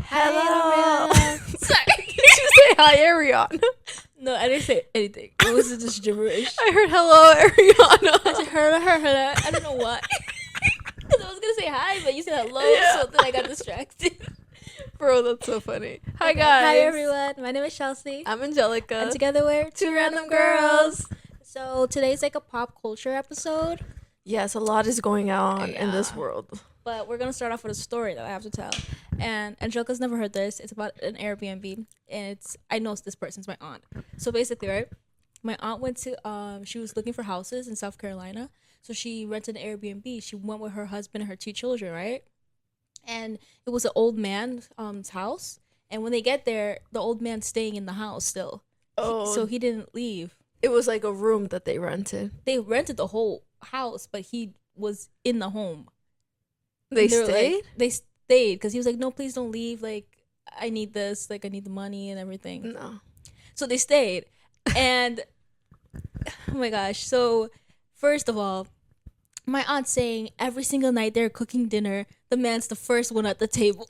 Hello. Sorry. Did you say hi, Ariana? No, I didn't say anything. It was just gibberish. I heard hello, Ariana. I said her. I don't know why. Because I was gonna say hi, but you said hello, Yeah. so then I got distracted. Bro, that's so funny. Hi, Okay. guys. Hi everyone. My name is Chelsea. I'm Angelica. And together we're Two random girls. So today's like a pop culture episode, Yes, a lot is going on in this Yeah. world. but we're gonna start off with a story that I have to tell. And Angelica's never heard this. It's about an Airbnb, and I know this person's my aunt. So basically, right, my aunt went to she was looking for houses in South Carolina, so she rented an Airbnb. She went with her husband and her 2 children, right? And it was an old man's house. And when they get there, the old man's staying in the house still. Oh, So he didn't leave. it was like a room that they rented. They rented the whole house, but he was in the home. They were stayed? Like, they stayed because he was like, no, please don't leave. Like, I need this. Like, I need the money and everything. No. So they stayed. And, oh my gosh. So, first of all, my aunt's saying every single night they're cooking dinner, the man's the first one at the table.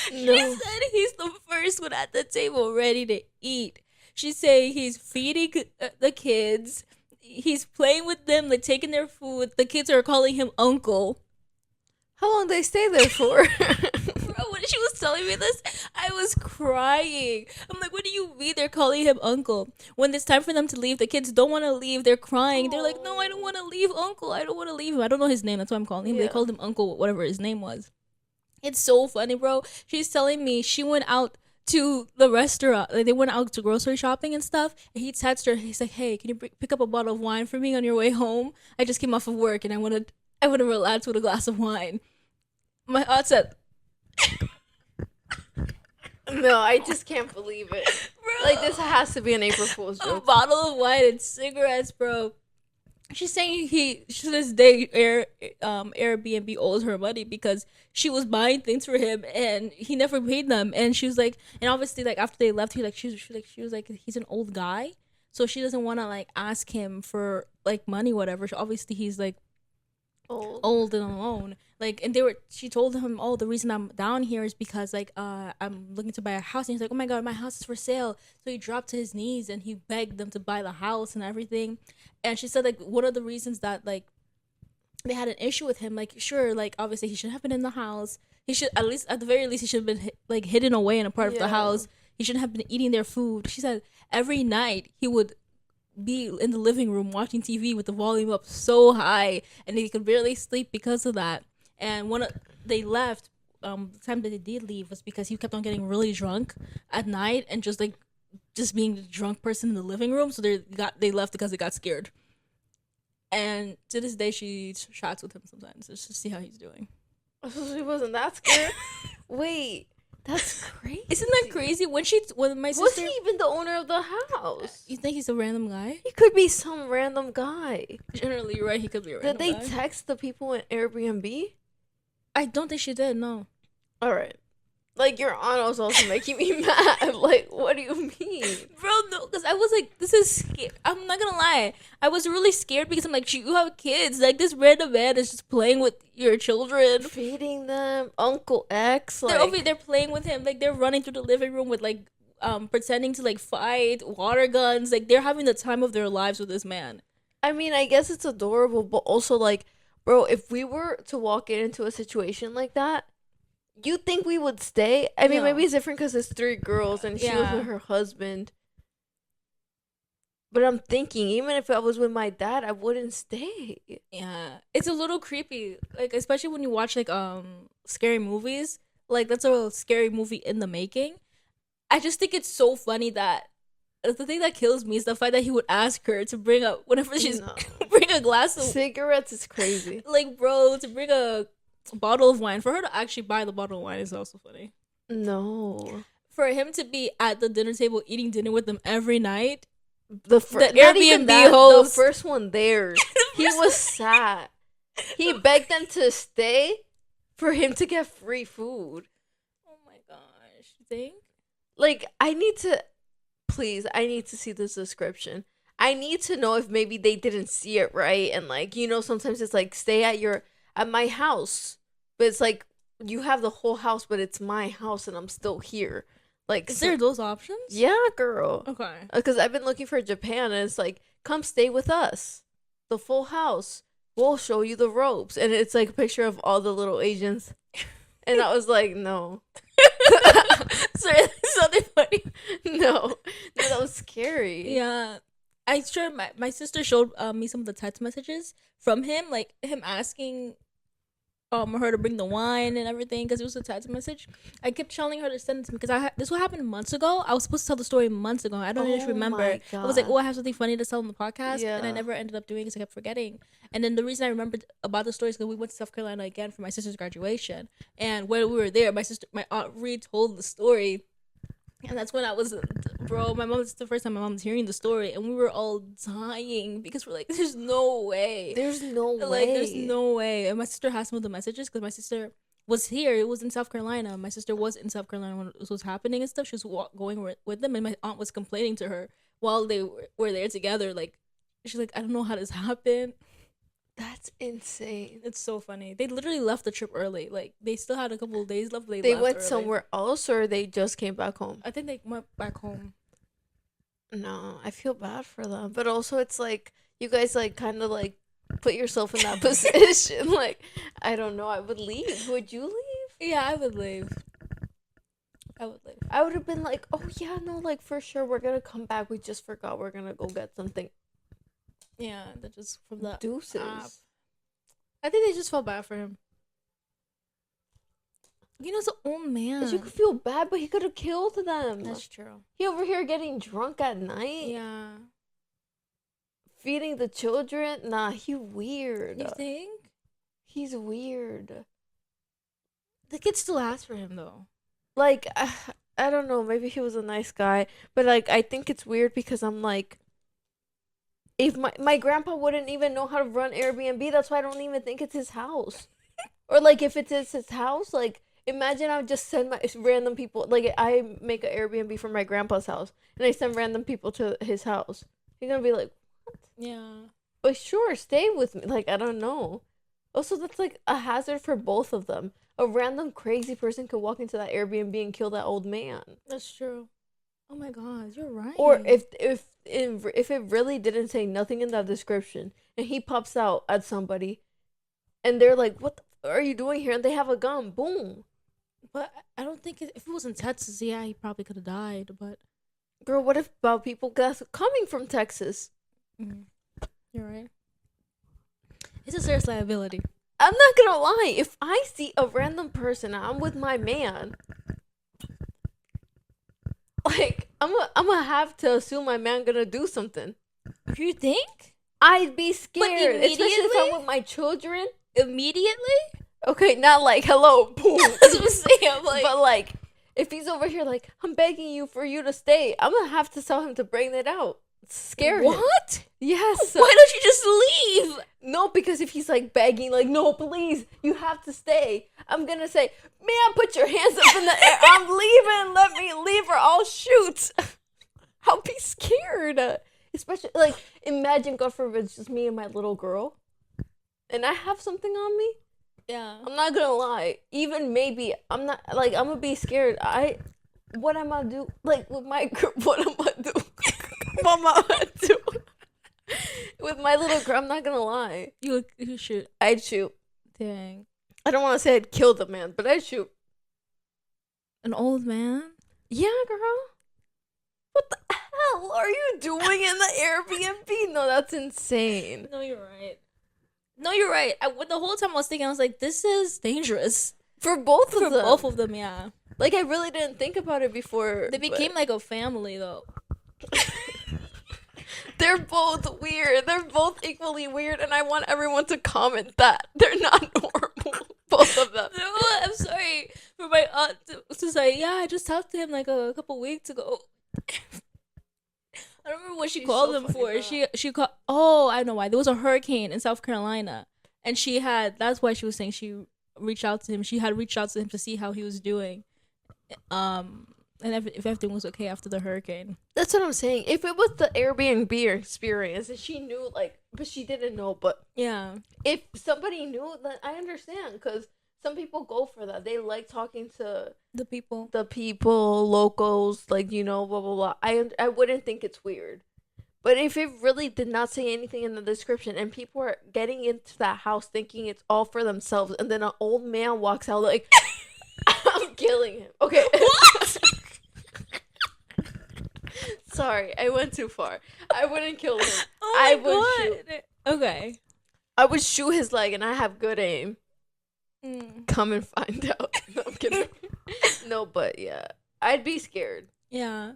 She No. said he's the first one at the table ready to eat. She's saying he's feeding the kids. He's playing with them, like taking their food. The kids are calling him uncle. How long they stay there for? Bro, when she was telling me this, I was crying. I'm like, what do you mean they're calling him uncle? When it's time for them to leave, the kids don't want to leave. They're crying. They're like, no, I don't want to leave uncle. I don't want to leave him. I don't know his name. That's why I'm calling him. They Yeah. called him uncle, whatever his name was. It's so funny, bro. She's telling me she went out to the restaurant. Like, they went out to grocery shopping and stuff. And he texted her. He's like, hey, can you pick up a bottle of wine for me on your way home? I just came off of work and I want to relax with a glass of wine. My aunt said, No, I just can't believe it. bro, Like, this has to be an April Fool's a joke. bottle of wine and cigarettes, bro. She's saying to this day Airbnb owes her money because she was buying things for him and he never paid them. And she was like, and obviously, like, after they left, she was like he's an old guy, so she doesn't want to like ask him for like money, whatever. So obviously he's like old and alone. Like, and she told him, oh, the reason I'm down here is because like I'm looking to buy a house. And he's like, oh my god, my house is for sale. So he dropped to his knees and he begged them to buy the house and everything. And she said, like, one of the reasons that like they had an issue with him, like, sure, like, obviously he should have been in the house. He should, at the very least, he should have been like hidden away in a part of the Yeah. house. He shouldn't have been eating their food. She said every night he would be in the living room watching TV with the volume up so high, and he could barely sleep because of that. And they left, the time that they did leave was because he kept on getting really drunk at night and just being the drunk person in the living room. So they left because they got scared. And to this day, she chats with him sometimes just to see how he's doing. She wasn't that scared. Wait, that's crazy. Isn't that crazy? When my sister, Was he even the owner of the house? you think he's a random guy? He could be some random guy. Generally, you're right. He could be a random Did they guy. text the people in Airbnb? I don't think she did. No. All right. Like, your aunt was also making me mad. Like, what do you mean? Bro, no, because I was like, this is scary. I'm not gonna lie. I was really scared because I'm like, you have kids. Like, this random man is just playing with your children. Feeding them, Uncle X. Like, They're playing with him. Like, they're running through the living room with, like, pretending to, like, fight, water guns. Like, they're having the time of their lives with this man. I mean, I guess it's adorable, but also, like, bro, if we were to walk into a situation like that, you think we would stay? I mean, No. maybe it's different because it's 3 girls and she was Yeah. with her husband. But I'm thinking, even if I was with my dad, I wouldn't stay. Yeah. It's a little creepy. Like, especially when you watch, like, scary movies. Like, that's a scary movie in the making. I just think it's so funny that the thing that kills me is the fact that he would ask her to bring up whenever she's No. bring a glass of Cigarettes is crazy. like, bro, to bring a bottle of wine. For her to actually buy the bottle of wine is also funny. No. For him to be at the dinner table eating dinner with them every night. The not even Airbnb that, host. the first one there, he was sad. He begged them to stay for him to get free food. Oh my gosh. You think? Like, I need to see this description. I need to know if maybe they didn't see it right, and like, you know, sometimes it's like stay at my house, but it's like you have the whole house, but it's my house and I'm still here. Like, Is there those options? Yeah, girl. Okay. Because I've been looking for Japan, and it's like, come stay with us, the full house. We'll show you the ropes, and it's like a picture of all the little Asians, and I was like, no. Sorry, something funny. No, that was scary. Yeah. I sure my sister showed me some of the text messages from him, like him asking her to bring the wine and everything because it was a text message. I kept telling her to send it to me because this what happened months ago. I was supposed to tell the story months ago. I don't even remember. I was like, oh, I have something funny to tell on the podcast, and I never ended up doing it because I kept forgetting. And then the reason I remembered about the story is because we went to South Carolina again for my sister's graduation, and when we were there, my aunt retold the story. And that's when I was, bro, it's the first time my mom's hearing the story. And we were all dying because we're like, there's no way. There's no way. Like, there's no way. And my sister has some of the messages because my sister was here. It was in South Carolina. My sister was in South Carolina when this was happening and stuff. She was going with them. And my aunt was complaining to her while they were there together. Like, she's like, I don't know how this happened. That's insane. It's so funny. They literally left the trip early. Like, they still had a couple of days left. They went early. Somewhere else, or they just came back home? I think they went back home. No, I feel bad for them. But also, it's like, you guys, like, kind of, like, put yourself in that position. Like, I don't know. I would leave. Would you leave? Yeah, I would leave. I would have been like, oh, yeah, no, like, for sure, we're going to come back. We just forgot we're going to go get something. Yeah, that just from the Deuces. App. I think they just felt bad for him. You know, it's an old man. But you could feel bad, but he could have killed them. That's true. He over here getting drunk at night. Yeah. Feeding the children. Nah, he weird. You think? He's weird. The kid still asked for him, though. Like, I don't know. Maybe he was a nice guy. But, like, I think it's weird because I'm like, if my grandpa wouldn't even know how to run Airbnb, that's why I don't even think it's his house. Or, like, if it is his house, like, imagine I would just send my random people. Like, I make an Airbnb for my grandpa's house, and I send random people to his house. You're going to be like, what? Yeah. But sure, stay with me. Like, I don't know. Also, that's, like, a hazard for both of them. A random crazy person could walk into that Airbnb and kill that old man. That's true. Oh, my God. You're right. Or if it really didn't say nothing in that description and he pops out at somebody and they're like, what are you doing here? And they have a gun. Boom. But I don't think if it was in Texas, yeah, he probably could have died. But girl, what if about people coming from Texas? Mm-hmm. You're right. It's a serious liability. I'm not gonna lie. If I see a random person, I'm with my man, like, I'm gonna have to assume my man gonna do something. You think? I'd be scared, especially if I'm with my children. Immediately? Okay, not like, hello, boom. That's what I'm saying. I'm like, but like, if he's over here like, I'm begging you for you to stay, I'm gonna have to tell him to bring it out. Scare him. What? Yes. Why don't you just leave? No, because if he's like begging, like, no, please, you have to stay, I'm gonna say, man, put your hands up in the air. I'm leaving. Let me leave or I'll shoot. I'll be scared. Especially, like, imagine, God forbid, it's just me and my little girl. And I have something on me. Yeah. I'm not gonna lie. Even maybe, I'm not, like, I'm gonna be scared. What am I gonna do? Like, with my girl, what am I gonna do? What am I gonna do? With my little girl, I'm not gonna lie. You shoot. I'd shoot. Dang. I don't want to say I'd kill the man, but I'd shoot. An old man? Yeah, girl. What the hell are you doing in the Airbnb? No, that's insane. No, you're right. The whole time I was thinking, I was like, this is dangerous. For both of them. For both of them, yeah. Like, I really didn't think about it before. They became like a family, though. They're both weird. They're both equally weird, and I want everyone to comment that. They're not normal. Both of them. No, I'm sorry for my aunt to say, yeah, I just talked to him like a couple weeks ago. I don't remember what she called him for. She called. Oh, I know why. There was a hurricane in South Carolina, and that's why she was saying she reached out to him. She had reached out to him to see how he was doing, and if everything was okay after the hurricane. That's what I'm saying. If it was the Airbnb experience, and she knew, like, but she didn't know. But yeah, if somebody knew, then I understand, because Some people go for that. They like talking to The people. the people, locals, like, blah blah blah. I wouldn't think it's weird. But if it really did not say anything in the description and people are getting into that house thinking it's all for themselves, and then an old man walks out like, I'm killing him. Okay. What? Sorry, I went too far. I wouldn't kill him. Oh I my would God. Okay. I would shoot his leg, and I have good aim. Mm. Come and find out. No, I'm kidding. No, but yeah, I'd be scared. Yeah.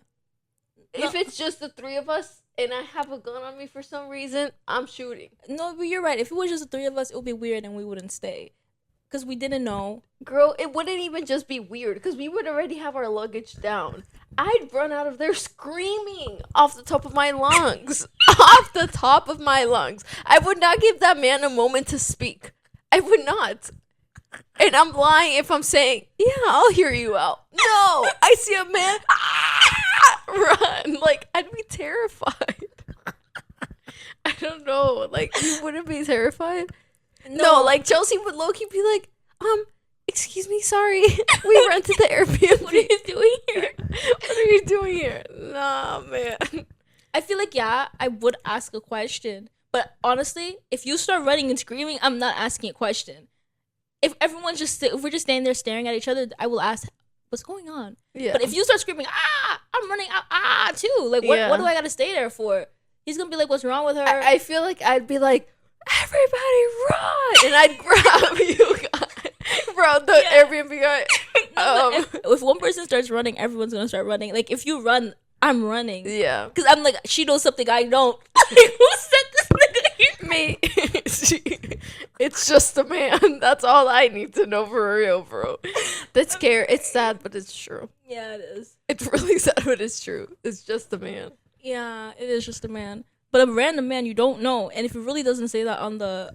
If it's just the three of us and I have a gun on me for some reason, I'm shooting. No, but you're right. If it was just the three of us, it would be weird and we wouldn't stay. Because we didn't know. Girl, it wouldn't even just be weird because we would already have our luggage down. I'd run out of there screaming off the top of my lungs. Off the top of my lungs. I would not give that man a moment to speak. I would not. And I'm lying if I'm saying, yeah, I'll hear you out. No, I see a man. Run. Like, I'd be terrified. I don't know. Like, you wouldn't be terrified? No, like Chelsea would low-key be like, excuse me, sorry. We rented the Airbnb. What are you doing here? What are you doing here? Nah, man. I feel like, yeah, I would ask a question. But honestly, if you start running and screaming, I'm not asking a question. If everyone's if we're just standing there staring at each other, I will ask, what's going on? Yeah. But if you start screaming, I'm running out, too. Like, what do I got to stay there for? He's going to be like, what's wrong with her? I feel like I'd be like, everybody run! And I'd grab you guys. Bro, the Airbnb guy. If one person starts running, everyone's going to start running. Like, if you run, I'm running. Yeah. Because I'm like, she knows something I don't. Like, who said this nigga here? Me. It's just a man. That's all I need to know for real, bro. That's scary. It's sad, but it's true. Yeah, it is. It's really sad, but it's true. It's just a man. Yeah, it is just a man. But a random man you don't know. And if it really doesn't say that on the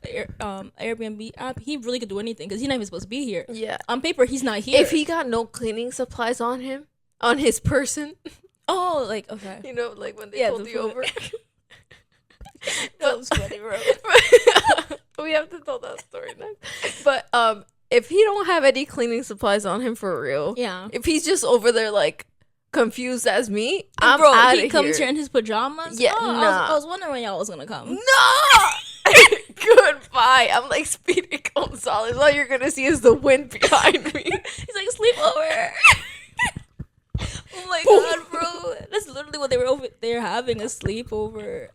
Airbnb app, he really could do anything because he's not even supposed to be here. Yeah. On paper, he's not here. If he got no cleaning supplies on him, on his person. Oh, like, okay. You know, like when they pulled you over. That was funny, bro. We have to tell that story next. But if he don't have any cleaning supplies on him for real, Yeah. if he's just over there like confused as me, And I'm bro, out he of comes here here. in his pajamas. Yeah, Oh, nah. I was wondering when y'all was gonna come. No. Goodbye. I'm like Speedy Gonzalez. All you're gonna see is the wind behind me. He's like, sleepover. Oh my god, bro. That's literally what they were over there having, a sleepover.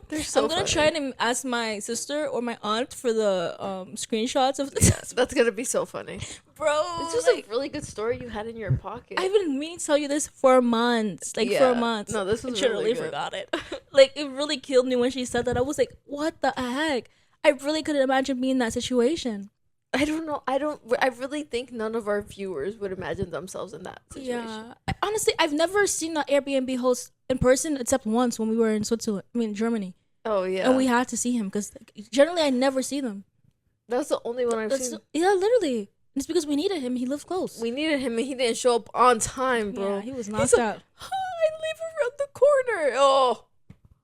They're so I'm gonna try to ask my sister or my aunt for the screenshots of this. Yes, that's gonna be so funny. Bro, This was a really good story you had in your pocket. I've been meaning to tell you this for months. Like, for months. No, this was I literally really good. forgot it. Like, it really killed me when she said that. I was like, what the heck? I really couldn't imagine being in that situation. I don't know. I really think none of our viewers would imagine themselves in that situation. Yeah. Honestly, I've never seen an Airbnb host in person except once when we were in Germany. Oh, yeah. And we had to see him because generally I never see them. That's the only one I've seen. Yeah, literally. It's because we needed him. He lived close. We needed him and he didn't show up on time, bro. Yeah, he was He's knocked like, out. "Oh, I live around the corner.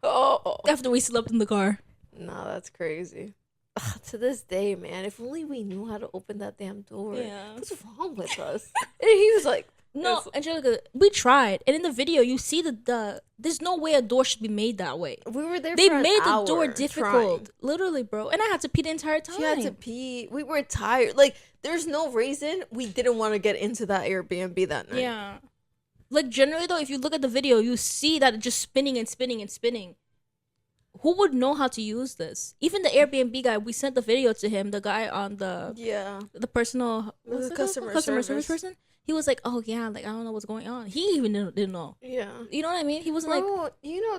Oh. After we slept in the car. Nah, that's crazy. Ugh, to this day, man, if only we knew how to open that damn door. Yeah. What's wrong with us? And he was like, No, Angelica, we tried. And in the video, you see the there's no way a door should be made that way. we were there They for an made the hour door difficult. trying. Literally, bro. And I had to pee the entire time. She had to pee. We were tired. Like, there's no reason we didn't want to get into that Airbnb that night. Yeah. Like, generally, though, if you look at the video, you see that it's just spinning and spinning and spinning. Who would know how to use this? Even the Airbnb guy, we sent the video to him, the guy on the personal The customer service service. person. He was like, oh, yeah, like, I don't know what's going on. He even didn't know. Yeah. You know what I mean? He wasn't like, Bro,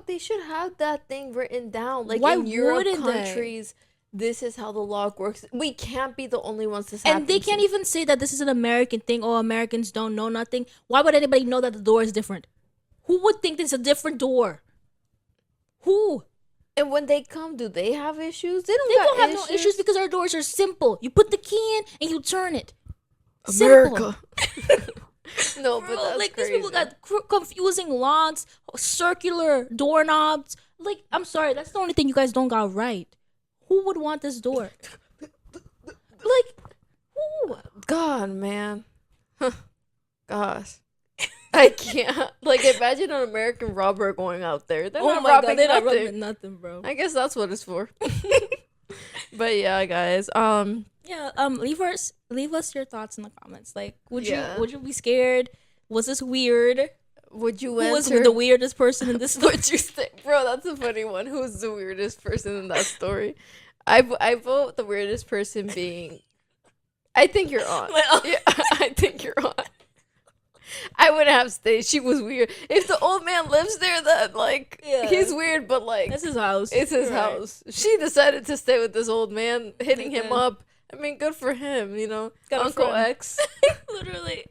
they should have that thing written down. Like, Why in Europe wouldn't they? countries, this is how the log works. We can't be the only ones this happens and they can't even say that this is an American thing. Oh, Americans don't know nothing. Why would anybody know that the door is different? Who would think there's a different door? Who? And when they come, do they have issues? They They don't have no issues because our doors are simple. You put the key in and you turn it. Simple. America. No, but Bro, that's like crazy. these people got confusing locks, circular doorknobs. Like, I'm sorry, that's the only thing you guys don't got right. Who would want this door? Like, who? God, man. Gosh. I can't. Like, imagine an American robber going out there. They're Oh not my robbing god, they're not nothing. rubbing nothing, bro. I guess that's what it's for. But yeah, guys. Yeah, leave us your thoughts in the comments. Like, Yeah. would you be scared? Was this weird? Would you Who was answer? the weirdest person in this story? Would you stay, bro? That's a funny one. Who's the weirdest person in that story? I vote the weirdest person being. I think you're on. My aunt. Yeah, I think you're on. I wouldn't have stayed. She was weird. If the old man lives there, then like Yeah. he's weird, but like That's his house. it's his You're right. house. She decided to stay with this old man, hitting him Okay. up. I mean, good for him, you know. Got a Uncle friend. X. Literally.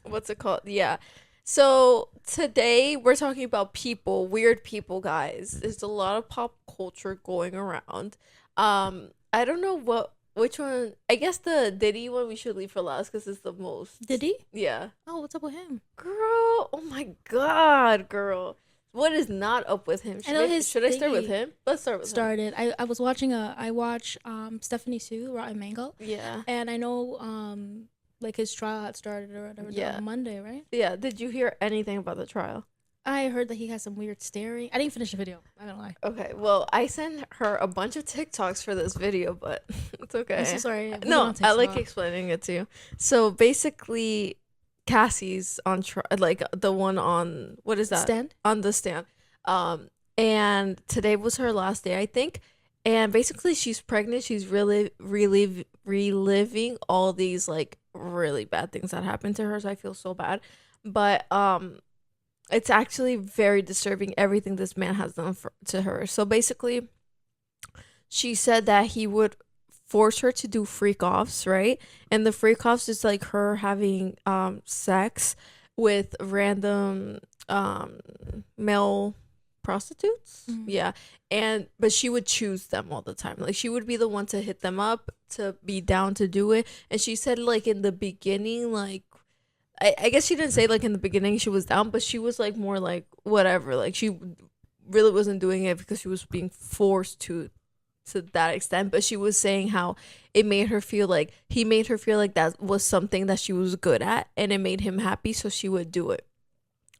What's it called? Yeah. So today we're talking about people, weird people, guys. There's a lot of pop culture going around. I don't know which one. I guess the Diddy one we should leave for last because it's the most. Did he? Yeah. Oh, what's up with him? Girl, oh my God, girl. What is not up with him? I know his Should I start with thingy him? Let's start with him. Started. I was watching I watch Stephanie Sue, Rotten Mango, Yeah. and I know like his trial had started or whatever Yeah. on Monday, right? Yeah. Did you hear anything about the trial? I heard that he has some weird staring. I didn't finish the video. I'm not gonna lie. Okay. Well, I sent her a bunch of TikToks for this video, but it's okay. I'm so sorry. We No, don't I like TikTok. explaining it to you. So basically, Cassie's on like the one on what is that? Stand. On the stand. And today was her last day, I think. And basically, she's pregnant. She's really reliving all these like really bad things that happened to her. So I feel so bad, but it's actually very disturbing everything this man has done to her. So basically, she said that he would force her to do freak offs, right? And the freak offs is like her having sex with random male prostitutes. Mhm. Yeah. But she would choose them all the time. Like she would be the one to hit them up, to be down to do it. And she said like in the beginning, like I guess she didn't say like in the beginning she was down, but she was like more like whatever. Like she really wasn't doing it because she was being forced to that extent. But she was saying how it made her feel like he made her feel like that was something that she was good at, and it made him happy, so she would do it.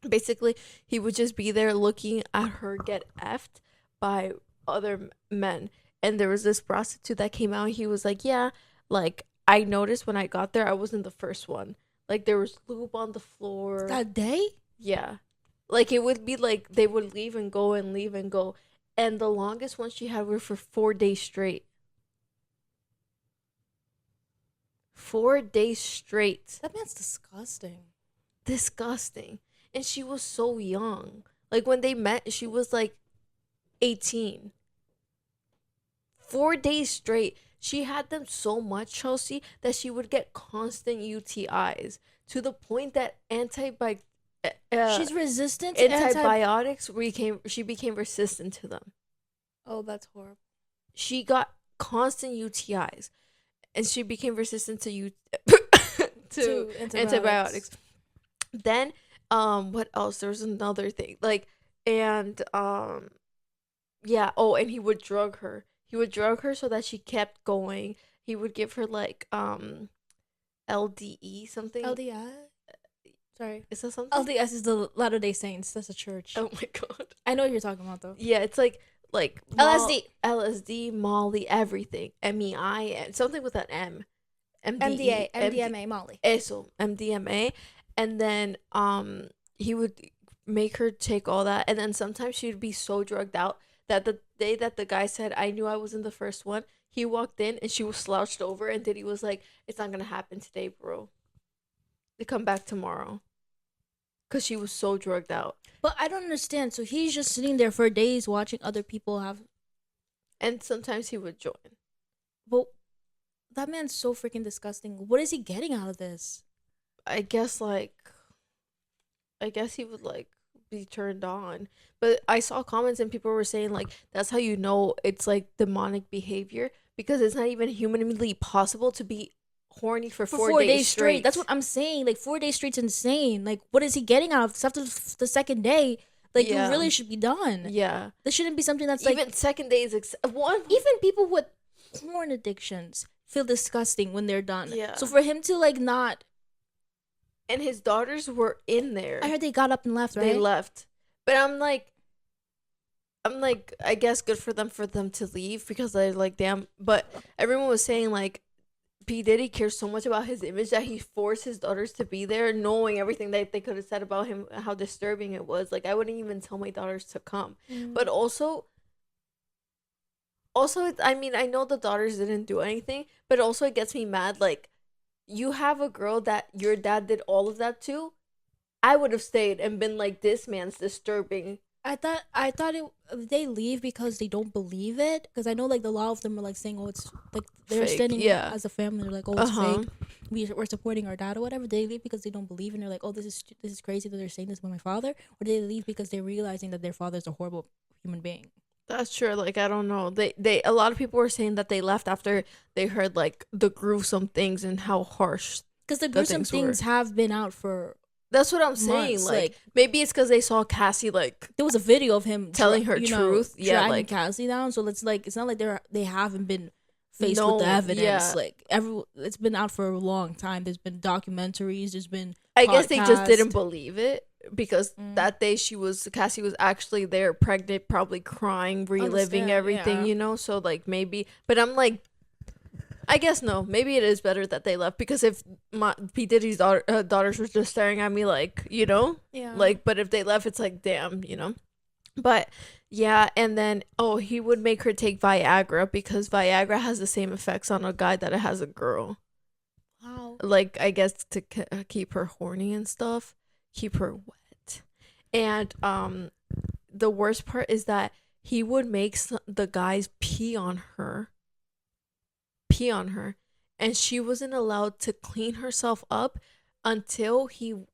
Basically, he would just be there looking at her get effed by other men. And there was this prostitute that came out, and he was like, yeah, like I noticed when I got there I wasn't the first one. Like there was lube on the floor. That day? Yeah. Like it would be like they would leave and go and leave and go. And the longest one she had were for 4 days straight. 4 days straight. That man's disgusting. Disgusting. And she was so young. Like when they met, she was like 18. 4 days straight. She had them so much, Chelsea, that she would get constant UTIs to the point that She's resistant to antibiotics she became resistant to them. Oh, that's horrible. She got constant UTIs, and she became resistant to To antibiotics. Then what else? There was another thing, like, and yeah, oh, and he would drug her. He would drug her so that she kept going. He would give her like LDE something. LDS? Sorry. Is that something? LDS is the Latter-day Saints. That's a church. Oh my God. I know what you're talking about, though. Yeah, it's like LSD. Molly, everything. MEI, and something with an M. MDA, MDMA, Molly. Eso, MDMA. And then he would make her take all that, and then sometimes she'd be so drugged out that the day that the guy said, I knew I wasn't the first one, he walked in and she was slouched over, and Diddy was like, it's not gonna happen today, bro. They come back tomorrow. Because she was so drugged out. But I don't understand. So he's just sitting there for days watching other people have... And sometimes he would join. But that man's so freaking disgusting. What is he getting out of this? I guess he would like be turned on. But I saw comments and people were saying like that's how you know it's like demonic behavior, because it's not even humanly possible to be horny for 4 days straight. That's what I'm saying. Like 4 days straight's insane. Like what is he getting out of this after the second day? Like Yeah. you really should be done. Yeah. This shouldn't be something that's Even like second day is one. even people with porn addictions feel disgusting when they're done. Yeah. So for him to like not, And his daughters were in there. I heard they got up and left, right? They left. But I'm like, I guess good for them to leave because they're like, damn. But everyone was saying like, P Diddy cares so much about his image that he forced his daughters to be there, knowing everything that they could have said about him, how disturbing it was. Like, I wouldn't even tell my daughters to come. But also, I mean, I know the daughters didn't do anything, but also it gets me mad. Like, you have a girl that your dad did all of that to. I would have stayed and been like, this man's disturbing. I thought they leave because they don't believe it, because I know like the law of them are like saying, oh, it's like they're Fake, standing yeah. as a family, they're like, oh, it's fake, we're supporting our dad or whatever. They leave because they don't believe and they're like, oh, this is crazy that they're saying this about my father, or they leave because they're realizing that their father's a horrible human being. That's true. Like, I don't know. They a lot of people were saying that they left after they heard like the gruesome things and how harsh. Because the gruesome things have been out for. That's what I'm saying. Months, like maybe it's because they saw Cassie like there was a video of him telling her truth. Yeah, dragging like Cassie down. So it's not like they haven't been faced with the evidence. Yeah. Like it's been out for a long time. There's been documentaries. There's been. I guess they just didn't believe it because that day Cassie was actually there, pregnant, probably crying, reliving everything. Yeah. You know, so like maybe. But I'm like, I guess no. Maybe it is better that they left because if P Diddy's daughters were just staring at me like, you know, like, but if they left, it's like, damn, you know. But yeah, and then he would make her take Viagra because Viagra has the same effects on a guy that it has a girl. Wow. Like, I guess to keep her horny and stuff, keep her wet, and the worst part is that he would make the guys pee on her, and she wasn't allowed to clean herself up until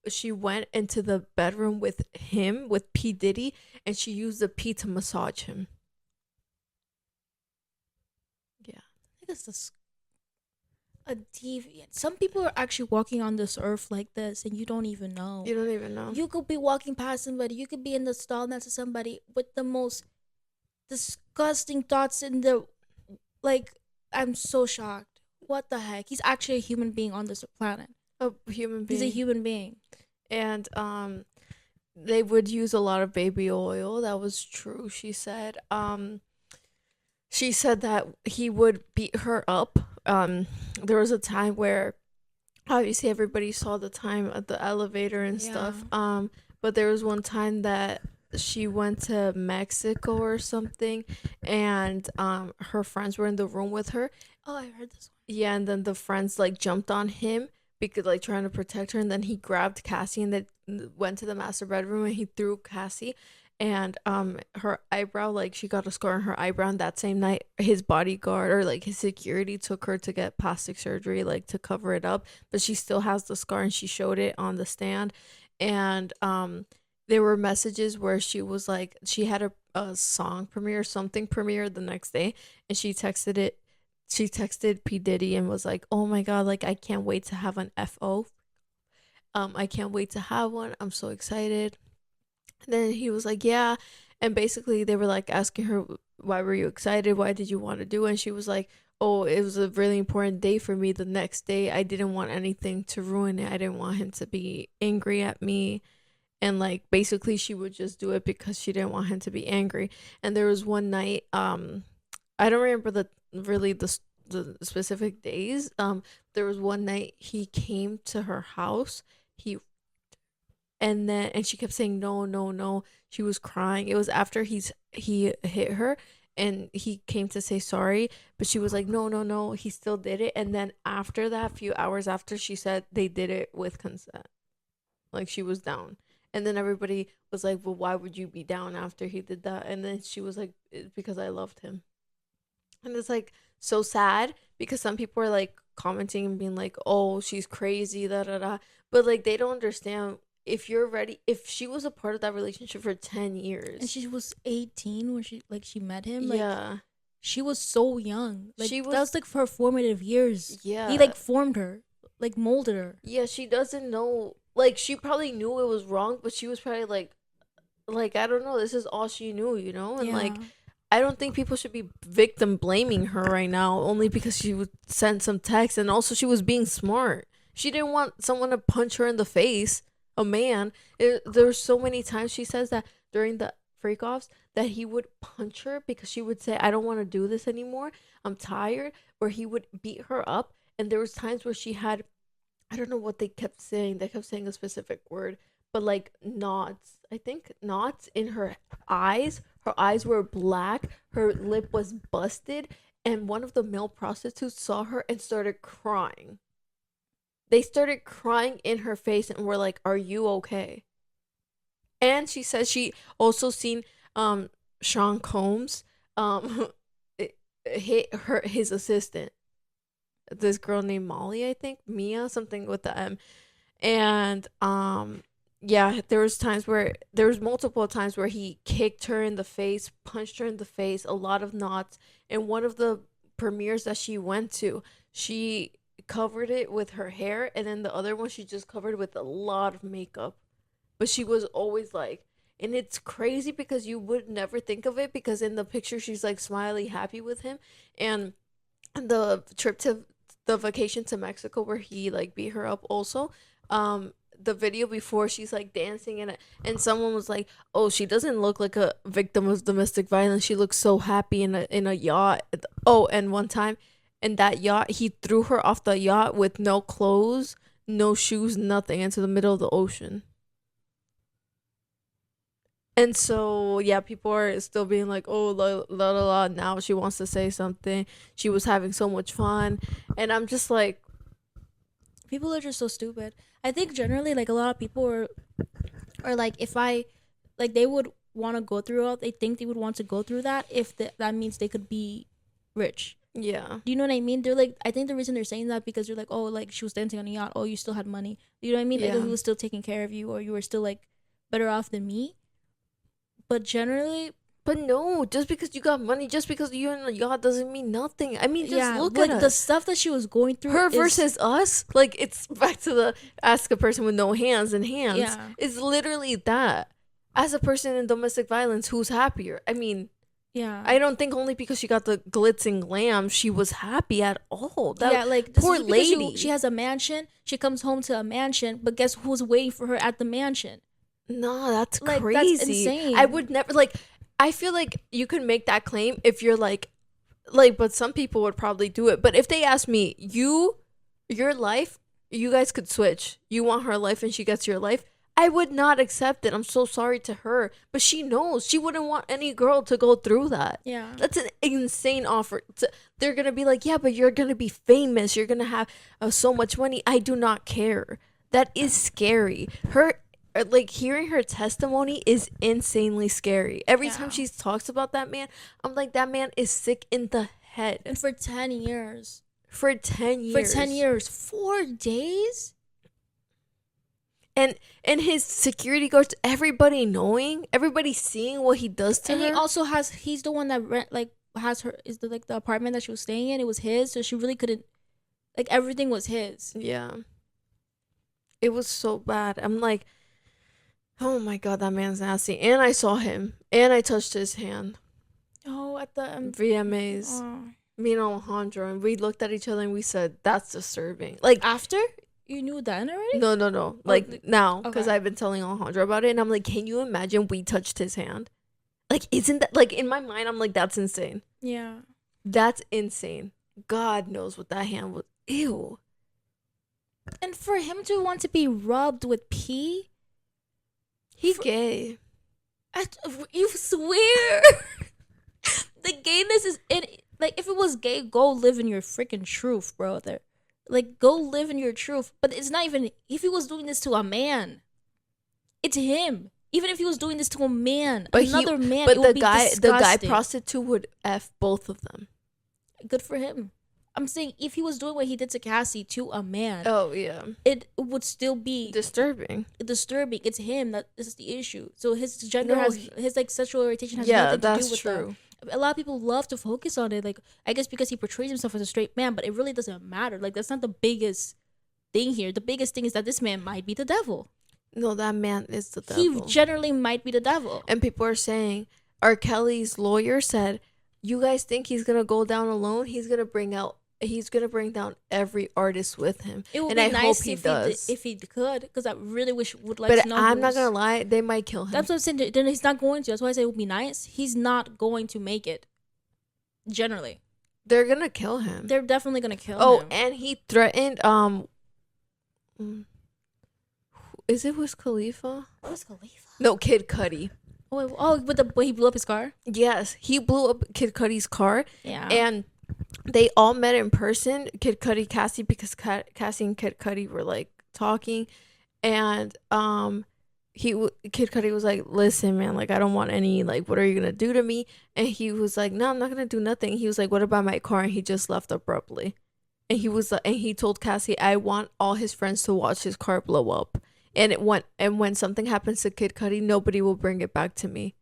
she went into the bedroom with P Diddy, and she used the pee to massage him. Yeah, I think it's a deviant. Some people are actually walking on this earth like this, and you don't even know. You could be walking past somebody. You could be in the stall next to somebody with the most disgusting thoughts in the like. I'm so shocked. What the heck? He's actually a human being on this planet. A human being. He's a human being. And they would use a lot of baby oil. That was true, she said. She said that he would beat her up. There was a time where obviously everybody saw the time at the elevator and stuff. But there was one time that she went to Mexico or something, and her friends were in the room with her. Oh, I heard this one. Yeah, and then the friends like jumped on him because like trying to protect her, and then he grabbed Cassie and they went to the master bedroom and he threw Cassie, and her eyebrow, like she got a scar on her eyebrow, and that same night his bodyguard or like his security took her to get plastic surgery like to cover it up, but she still has the scar and she showed it on the stand. And there were messages where she was like, she had a song premiere, something premiere the next day, and she texted P Diddy and was like, oh my god, like I can't wait to have an FO. I can't wait to have one, I'm so excited. And then he was like, yeah, and basically they were like asking her, why were you excited, why did you want to do it? And she was like, oh, it was a really important day for me. The next day I didn't want anything to ruin it. I didn't want him to be angry at me. And like basically she would just do it because she didn't want him to be angry. And there was one night, I don't remember the specific days. There was one night he came to her house. And she kept saying no, no, no. She was crying. It was after he hit her and he came to say sorry, but she was like, no, no, no. He still did it. And then after that, a few hours after, she said they did it with consent. Like she was down. And then everybody was like, well, why would you be down after he did that? And then she was like, it's because I loved him. And it's like so sad because some people are like commenting and being like, oh, she's crazy, da da da. But like they don't understand, if she was a part of that relationship for 10 years. And she was 18 when she met him. Like, yeah. She was so young. Like that was like her formative years. Yeah. He like formed her, like molded her. Yeah, she doesn't know. Like, she probably knew it was wrong, but she was probably like, I don't know, this is all she knew, you know? And, like, I don't think people should be victim blaming her right now only because she would send some text, and also she was being smart. She didn't want someone to punch her in the face, a man. There's so many times she says that during the freak offs that he would punch her because she would say, I don't want to do this anymore. I'm tired. Or he would beat her up. And there was times where she had, I don't know what they kept saying. They kept saying a specific word, but like knots. I think knots in her eyes. Her eyes were black. Her lip was busted. And one of the male prostitutes saw her and started crying. They started crying in her face and were like, "Are you okay?" And she says she also seen Sean Combs hit his assistant. This girl named Molly, I think, Mia, something with the M. And yeah, there was multiple times where he kicked her in the face, punched her in the face, a lot of knots. And one of the premieres that she went to, she covered it with her hair, and then the other one she just covered with a lot of makeup. But she was always like, and it's crazy because you would never think of it, because in the picture she's like smiley, happy with him. And the trip to the vacation to Mexico where he like beat her up also, the video before, she's like dancing and someone was like, "Oh, she doesn't look like a victim of domestic violence. She looks so happy in a yacht." Oh, and one time in that yacht, he threw her off the yacht with no clothes, no shoes, nothing, into the middle of the ocean. And so, yeah, people are still being like, "Oh, la la la la." Now she wants to say something. She was having so much fun, and I'm just like, People are just so stupid. I think generally, like, a lot of people are like, if I, like, they would want to go through they think they would want to go through that if that means they could be rich. yeah, Do you know what I mean? They're like, I think the reason they're saying that because they're like, oh, like, she was dancing on a yacht. Oh, you still had money. You know what I mean? Like, yeah. he was still taking care of you, or you were still, like, better off than me. But generally, But no, just because you got money, just because you're in a yacht doesn't mean nothing. I mean, just yeah, look like, at the us. stuff that she was going through. Her is, versus us, like, it's back to the ask a person with no hands and hands. Yeah. It's literally that. As a person in domestic violence, who's happier? I mean, Yeah. I don't think only because she got the glitz and glam she was happy at all. That Yeah, like, this poor is because lady. she has a mansion. She comes home to a mansion, but guess who's waiting for her at the mansion? No, that's Like, crazy. that's insane. I would never, like, I feel like you could make that claim if you're like, but some people would probably do it. But if they ask me, your life, you guys could switch. You want her life and she gets your life. I would not accept it. I'm so sorry to her. But she knows she wouldn't want any girl to go through that. Yeah. That's an insane offer. They're going to be like, yeah, but you're going to be famous. You're going to have so much money. I do not care. That is scary. Like, hearing her testimony is insanely scary. Every time she talks about that man, I'm like, that man is sick in the head. And for 10 years. For 10 years. For 10 years. 4 days? And his security guards, everybody knowing, everybody seeing what he does to And her. he also he's the one that has her, is the apartment that she was staying in. It was his, so she really couldn't, like, everything was his. Yeah. It was so bad. I'm like, oh my God, that man's nasty. And I saw him. And I touched his hand. Oh, at the VMAs. Oh. Me and Alejandro. And we looked at each other and we said, that's disturbing. Like, After? You knew that already? no. Like, now. Because okay. I've been telling Alejandro about it. And I'm like, can you imagine we touched his hand? Like, isn't that, like, in my mind, I'm like, that's insane. Yeah. That's insane. God knows what that hand was. Ew. And for him to want to be rubbed with pee? He gay. You swear? The gayness is in. Like, if it was gay, go live in your freaking truth, brother. Like, go live in your truth. But it's not even. If he was doing this to a man, it's him. Even if he was doing this to a man, another man, but it would the be guy disgusting. prostitute would F both of them. Good for him. I'm saying if he was doing what he did to Cassie to a man, Oh yeah, it would still be disturbing. disturbing. It's him that is the issue. So his gender No, his like sexual orientation has Yeah, nothing to that's do with true. that. A lot of people love to focus on it, like, I guess because he portrays himself as a straight man, but it really doesn't matter. Like, that's not the biggest thing here. The biggest thing is that this man might be the devil. No, that man is the devil. He generally might be the devil. And people are saying R. Kelly's lawyer said, "You guys think he's gonna go down alone? He's gonna bring down every artist with him, It would and be I hope nice he if does." if he could, because I really would like But to know. I'm not gonna lie, they might kill him. That's what I'm saying. Then he's not going to. That's why I say it would be nice. He's not going to make it. Generally, They're gonna kill him. they're definitely gonna kill Oh, him. and he threatened mm, is it Wiz Khalifa? Who's Khalifa? No, Kid Cudi. With the when he blew up his car. Yes, he blew up Kid Cudi's car, Yeah. and they all met in person. Kid Cudi, Cassie, because Cassie and Kid Cudi were like talking, and Kid Cudi was like, "Listen, man, like I don't want any like, what are you gonna do to me?" And he was like, "No, I'm not gonna do nothing." He was like, "What about my car?" And he just left abruptly. And he was like, and he told Cassie, "I want all his friends to watch his car blow up." And when something happens to Kid Cudi, nobody will bring it back to me.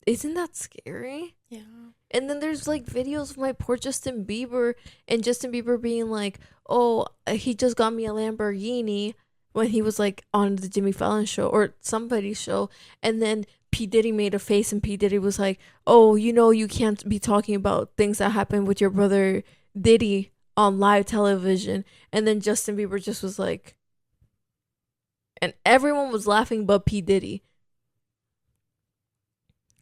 Isn't that scary? Yeah. And then there's like videos of my poor Justin Bieber, and Justin Bieber being like, "Oh, he just got me a Lamborghini," when he was like on the Jimmy Fallon show or somebody's show. And then P. Diddy made a face, and P. Diddy was like, "Oh, you can't be talking about things that happened with your brother Diddy on live television." And then Justin Bieber just was like, and everyone was laughing but P. Diddy.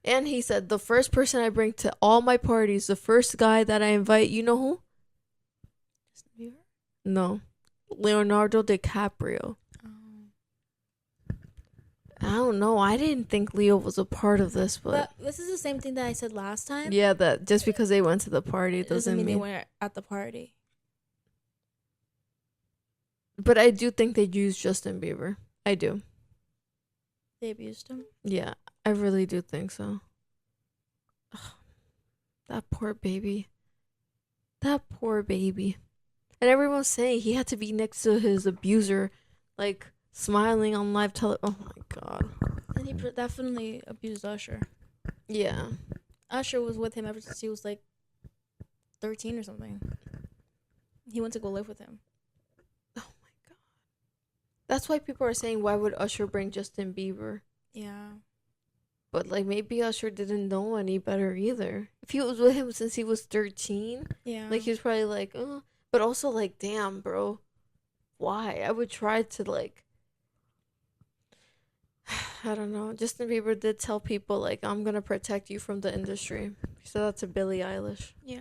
And he said, "The first person I bring to all my parties, the first guy that I invite, you know who?" Justin Bieber. No. Leonardo DiCaprio. I don't know. I didn't think Leo was a part of this, but this is the same thing that I said last time. yeah, that just because they went to the party It doesn't they mean. were at the party. But I do think they used Justin Bieber. I do. They abused him. Yeah, I really do think so. Ugh, that poor baby. That poor baby. And everyone's saying he had to be next to his abuser, like smiling on live tele. Oh my god. And he definitely abused Usher. Yeah. Usher was with him ever since he was like 13 or something. He went to go live with him. Oh my god. That's why people are saying, why would Usher bring Justin Bieber? Yeah. But like maybe Usher didn't know any better either. If he was with him since he was 13, Yeah. like he was probably like, oh. But also like, damn, bro, why? I would try to like, I don't know. Justin Bieber did tell people like, "I'm gonna protect you from the industry." He said that to Billie Eilish. Yeah.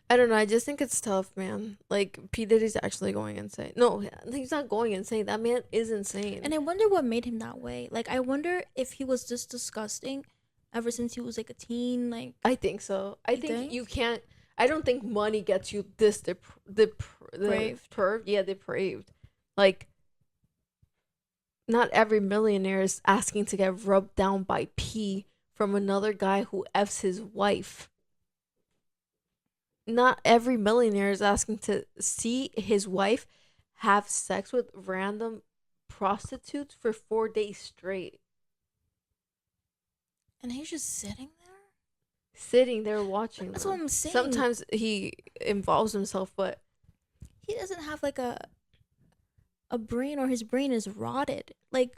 I don't know. I just think it's tough, man. Like P Diddy's actually going insane. No, he's not going insane. That man is insane. And I wonder what made him that way. Like, I wonder if he was just disgusting ever since he was like a teen. Like, I think so. I think you can't. I don't think money gets you this depraved. Yeah, depraved. Like, not every millionaire is asking to get rubbed down by P from another guy who F's his wife. Not every millionaire is asking to see his wife have sex with random prostitutes for 4 days straight. and he's just sitting there. Sitting there watching That's them. what I'm saying. Sometimes he involves himself, but He doesn't have like a brain, or his brain is rotted. Like,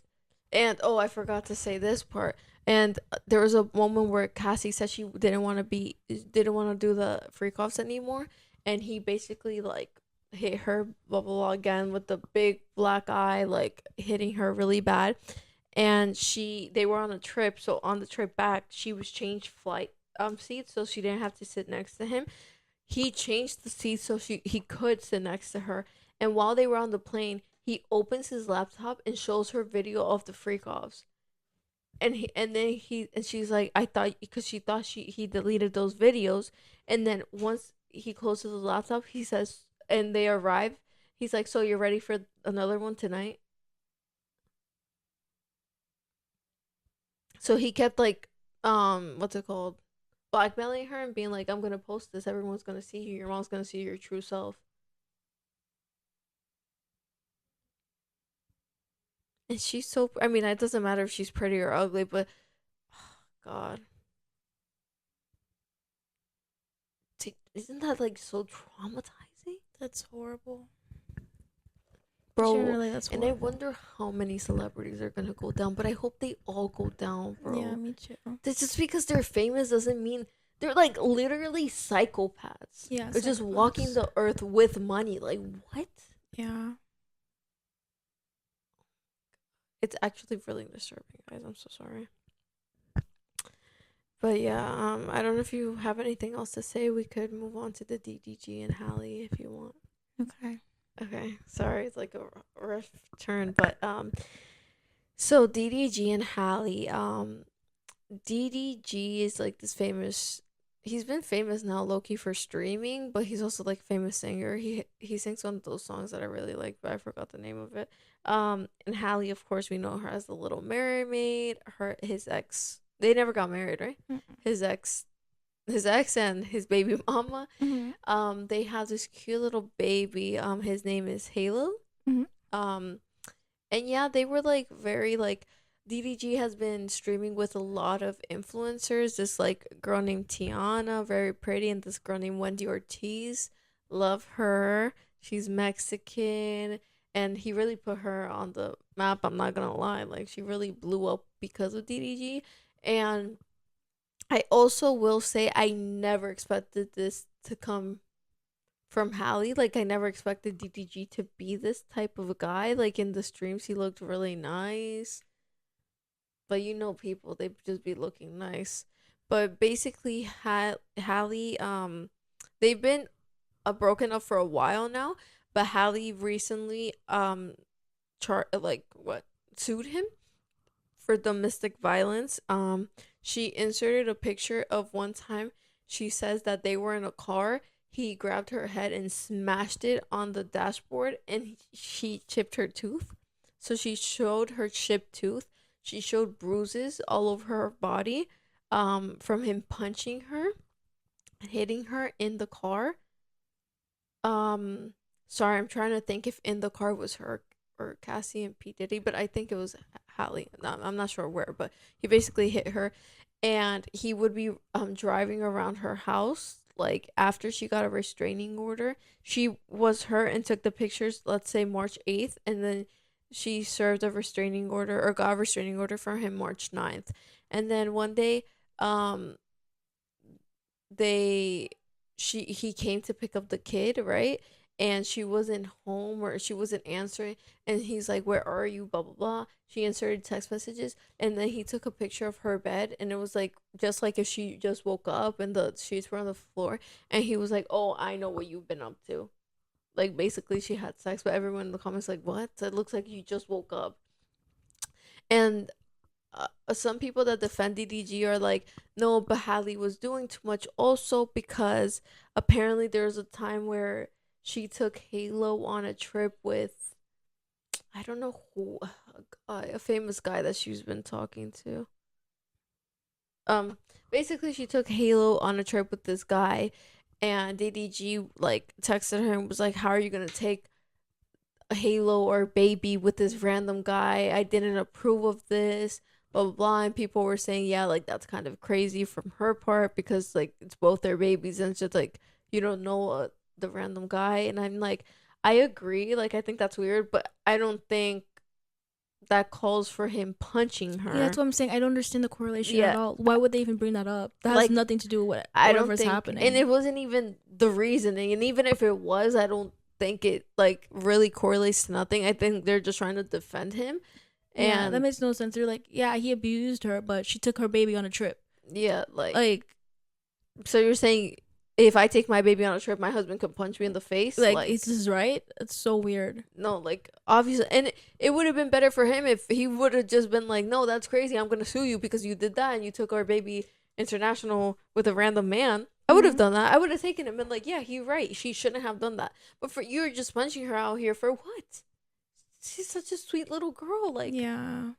and oh, I forgot to say this part. And there was a moment where Cassie said she didn't want to do the freak offs anymore, and he basically like hit her blah blah blah again with the big black eye, like hitting her really bad. And they were on a trip, so on the trip back, she was changed flight seats, so she didn't have to sit next to him. He changed the seat so he could sit next to her. And while they were on the plane, he opens his laptop and shows her video of the freak offs. And she's like, I thought, because she thought he deleted those videos. And then once he closes the laptop, he says, and they arrive, he's like, "So you're ready for another one tonight?" So he kept like, what's it called, blackmailing her and being like, "I'm gonna post this. Everyone's gonna see you. Your mom's gonna see your true self." And she's so. I mean, it doesn't matter if she's pretty or ugly, but oh, God, isn't that like so traumatizing? that's horrible. bro. Really, that's And I horrible. wonder how many celebrities are gonna go down, but I hope they all go down, Yeah, bro. me too. That's just because they're famous doesn't mean they're like literally psychopaths. Yeah, They're just walking psychopaths. the earth with money. Like what? Yeah. It's actually really disturbing, guys. I'm so sorry. But yeah, I don't know if you have anything else to say. We could move on to the DDG and Halle if you want. Okay. Okay, sorry, it's like a rough turn, but so DDG and Halle, DDG is like this famous. He's been famous now, Loki, for streaming, but he's also like famous singer. He sings one of those songs that I really like, but I forgot the name of it. And Halle, of course, we know her as the Little Mermaid. His ex, they never got married, right? His ex, his ex, and his baby mama. Mm-hmm. They have this cute little baby. His name is Halo. Mm-hmm. Um, and yeah, they were like very like DDG has been streaming with a lot of influencers. This like girl named Tiana, very pretty, and this girl named Wendy Ortiz. Love her. She's Mexican, and he really put her on the map. I'm not gonna lie, like she really blew up because of DDG. And I also will say I never expected this to come from Halle. Like I never expected DDG to be this type of a guy. Like in the streams, he looked really nice. But you know, people they just be looking nice. But basically, Halle, they've been broken up for a while now. But Halle recently, like what sued him for domestic violence. She inserted a picture of one time she says that they were in a car. He grabbed her head and smashed it on the dashboard, and she chipped her tooth. So she showed her chipped tooth. She showed bruises all over her body, from him punching her, hitting her in the car. Um, sorry, I'm trying to think if in the car was her or Cassie and P Diddy, but I think it was Halle. No, I'm not sure where, but he basically hit her, and he would be driving around her house like after she got a restraining order. She was hurt and took the pictures. Let's say March 8th, and then she served a restraining order or got a restraining order for him March 9th, and then one day, um, they he came to pick up the kid, right? And she wasn't home or she wasn't answering, and he's like, "Where are you?" Blah blah blah. She inserted text messages, and then he took a picture of her bed, and it was like just like if she just woke up and the sheets were on the floor, and he was like, "Oh, I know what you've been up to." Like basically she had sex, but everyone in the comments like, "What? It looks like you just woke up." And some people that defend DDG are like, no, but Halle was doing too much also because apparently there was a time where she took Halo on a trip with, I don't know who, a famous guy that she's been talking to. Um, Basically, she took Halo on a trip with this guy, and DDG like texted her and was like, "How are you gonna take Halo or baby with this random guy? I didn't approve of this." Blah blah blah. And people were saying, yeah, like that's kind of crazy from her part because like it's both their babies and it's just like you don't know the random guy. And I'm like, I agree. Like I think that's weird, but I don't think that calls for him punching Yeah, that's her. what I'm saying. I don't understand the correlation at Yeah, all. Why would they even bring that up? That has like nothing to do with I don't whatever's think, and happening. it wasn't even the reasoning. And even if it was, I don't think it like really correlates to nothing. I think they're just trying to defend him. Yeah, that And makes no sense. They're like, yeah, he abused her, but she took her baby on a trip. yeah, Like, so you're saying if I take my baby on a trip, my husband could punch me in the face? is this right? It's so weird. No, like obviously, and it would have been better for him if he would have just been like, "No, that's crazy. I'm gonna sue you because you did that and you took our baby international with a random man." I would have Mhm. done that. I would have taken him and been like, "Yeah, you're right. She shouldn't have done that." But for you're just punching her out here for what? She's such a sweet little girl. Like, Yeah.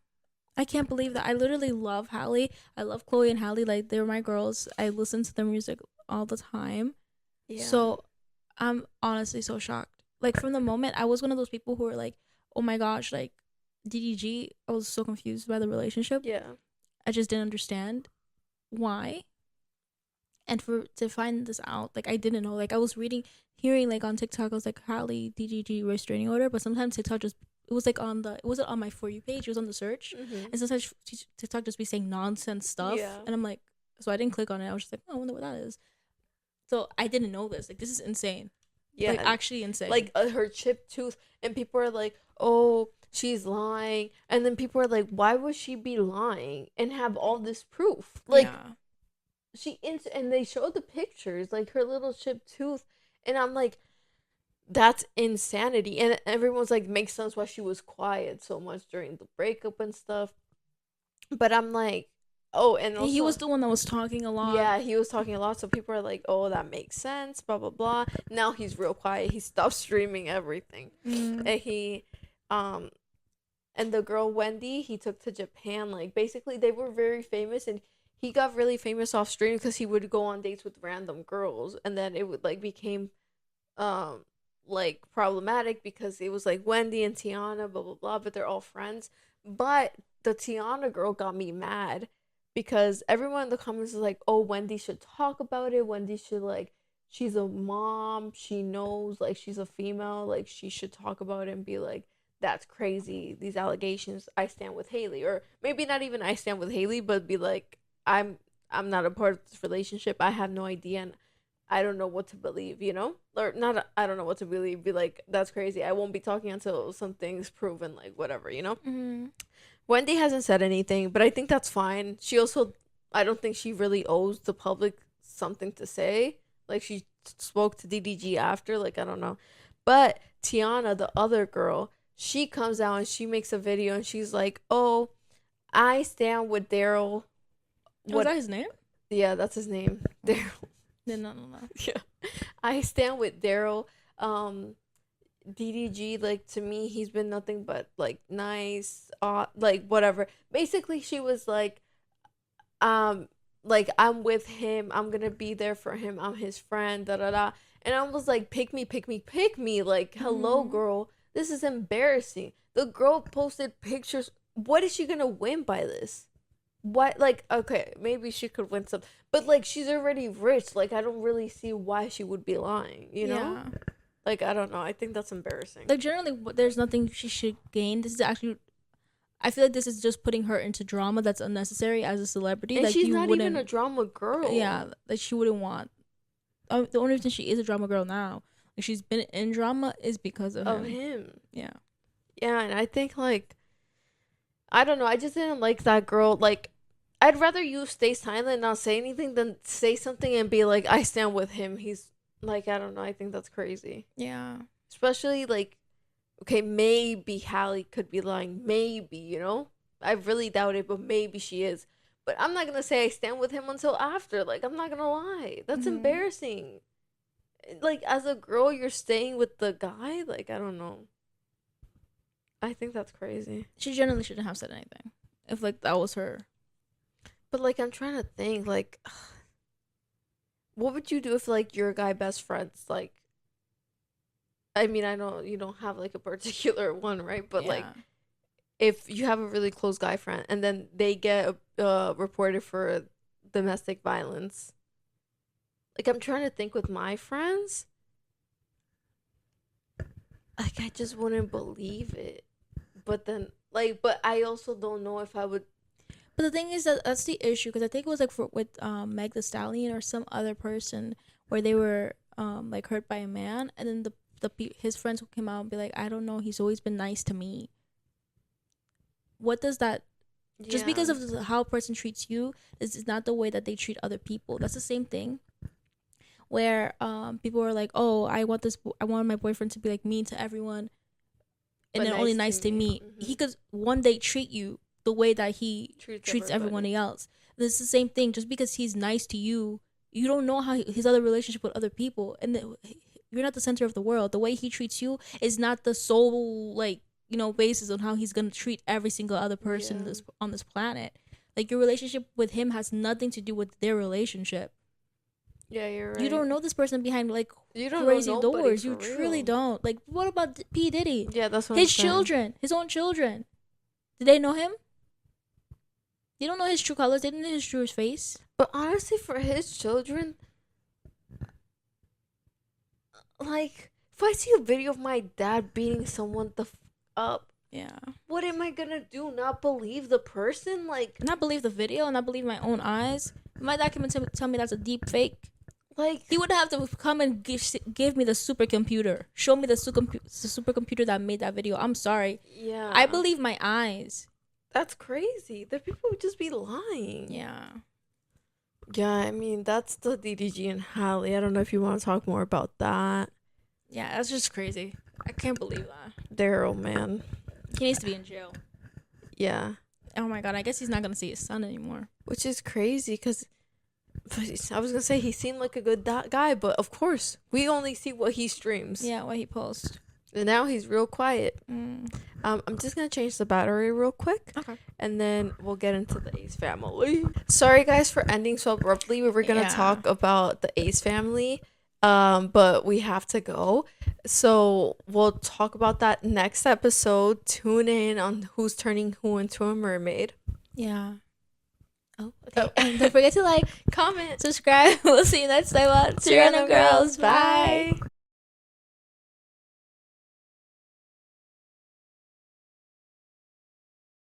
I can't believe that. I literally love Halle. I love Chloe and Halle. Like, they're my girls. I listen to their music all the time. yeah, So I'm honestly so shocked. Like, from the moment, I was one of those people who were like, oh my gosh, like, DDG, I was so confused by the relationship. yeah, I just didn't understand why. And for to find this out, like I didn't know. Like I was hearing like on TikTok, I was like Halle DDG restraining order, but sometimes TikTok just it was like it wasn't on my For You page, it was on the search, and sometimes TikTok just be saying nonsense stuff, Yeah. and I'm like, so I didn't click on it. I was just like, oh, I wonder what that is. So I didn't know this. Like this is insane. Yeah, like actually insane. Like her chipped tooth, and people are like, "Oh, she's lying," and then people are like, "Why would she be lying and have all this proof?" Like and they showed the pictures, like her little chipped tooth, and I'm like, that's insanity. And everyone's like, makes sense why she was quiet so much during the breakup and stuff. But I'm like, oh, and also, he was the one that was talking a lot. Yeah, he was talking a lot, so people are like, oh, that makes sense, blah blah blah. Now he's real quiet. He stopped streaming everything. And he and the girl Wendy, he took to Japan. Like basically they were very famous, and he got really famous off stream because he would go on dates with random girls, and then it would like became like problematic because it was like Wendy and Tiana, blah blah blah, but they're all friends. But the Tiana girl got me mad because everyone in the comments is like, oh, Wendy should talk about it. Wendy should, like, she's a mom. She knows, like, she's a female. Like, she should talk about it and be like, that's crazy. These allegations. I stand with Haley. Or maybe not even I stand with Haley, but be like, I'm not a part of this relationship. I have no idea. And I don't know what to believe, you know? Or not, I don't know what to believe. Be like, that's crazy. I won't be talking until something's proven, like, whatever, you know? Wendy hasn't said anything, but I think that's fine. She also, I don't think she really owes the public something to say. Like, she spoke to DDG after, like, I don't know. But Tiana, the other girl, she comes out and she makes a video and she's like, oh, I stand with Daryl. Was that his name? Yeah, that's his name. Daryl. No. Yeah. I stand with Daryl. DDG, like, to me, he's been nothing but, like, nice, like, whatever. Basically, she was like, like, I'm with him, I'm gonna be there for him, I'm his friend, da da da. And I was like, pick me, pick me, pick me. Like, hello, girl, this is embarrassing. The girl posted pictures. What is she gonna win by this? What, like, okay, maybe she could win some, but, like, she's already rich. Like, I don't really see why she would be lying, you know? Yeah. Like, I don't know. I think that's embarrassing. Like, generally, there's nothing she should gain. This is actually, I feel like this is just putting her into drama that's unnecessary as a celebrity. And like, she's not even a drama girl. Yeah, like, she wouldn't want. The only reason she is a drama girl now, like, she's been in drama, is because of him. Yeah. Yeah, and I think, like, I don't know. I just didn't like that girl. Like, I'd rather you stay silent and not say anything than say something and be like, I stand with him. He's, like, I don't know. I think that's crazy. Yeah. Especially, like, okay, maybe Halle could be lying. Maybe, you know? I really doubt it, but maybe she is. But I'm not going to say I stand with him until after. Like, I'm not going to lie. That's embarrassing. Like, as a girl, you're staying with the guy? Like, I don't know. I think that's crazy. She generally shouldn't have said anything if, like, that was her. But, like, I'm trying to think, like, what would you do if, like, your guy best friends, like, I mean, I know you don't have, like, a particular one, right? But, like, if you have a really close guy friend and then they get reported for domestic violence, like, I'm trying to think with my friends, like, I just wouldn't believe it. But then, like, but I also don't know if I would. But the thing is that that's the issue, because I think it was like with Meg the Stallion or some other person where they were like hurt by a man, and then his friends would come out and be like, I don't know, he's always been nice to me. What does that? Yeah. Just because of how a person treats you is not the way that they treat other people. That's the same thing. Where people are like, oh, I want my boyfriend to be like mean to everyone, and then only nice to me. He could one day treat you the way that he treats everyone else. This is the same thing. Just because he's nice to you, you don't know how his other relationship with other people, and you're not the center of the world. The way he treats you is not the sole, like, you know, basis on how he's gonna treat every single other person on this planet. Like, your relationship with him has nothing to do with their relationship. Yeah, you're right. You don't know this person behind, like, you don't crazy know doors. You truly don't. Like, what about P. Diddy? Yeah, that's what his children, his own children. Did they know him? They don't know his true colors. They didn't know his true face. But honestly, for his children, like, if I see a video of my dad beating someone up, Yeah. what am I gonna do? Not believe the person? Like, Not believe the video, not believe my own eyes. My dad came and tell me that's a deep fake. like He would have to come and give me the supercomputer. Show me the supercomputer that made that video. I'm sorry. yeah. I believe my eyes. That's crazy. The people would just be lying. Yeah. Yeah, I mean, that's the DDG and Halle. I don't know if you want to talk more about that. Yeah, that's just crazy. I can't believe that. Daryl, man. He needs to be in jail. Yeah. Oh my god, I guess he's not gonna see his son anymore. Which is crazy because I was going to say he seemed like a good guy, but of course, we only see what he streams. Yeah, what he posts. And now he's real quiet. I'm just going to change the battery real quick. Okay. And then we'll get into the Ace family. Sorry, guys, for ending so abruptly. We were going to talk about the Ace family, but we have to go. So we'll talk about that next episode. Tune in on who's turning who into a mermaid. Yeah. Oh, okay. And don't forget to like, Comment. subscribe. We'll see you next time on Serena Girls. Bye.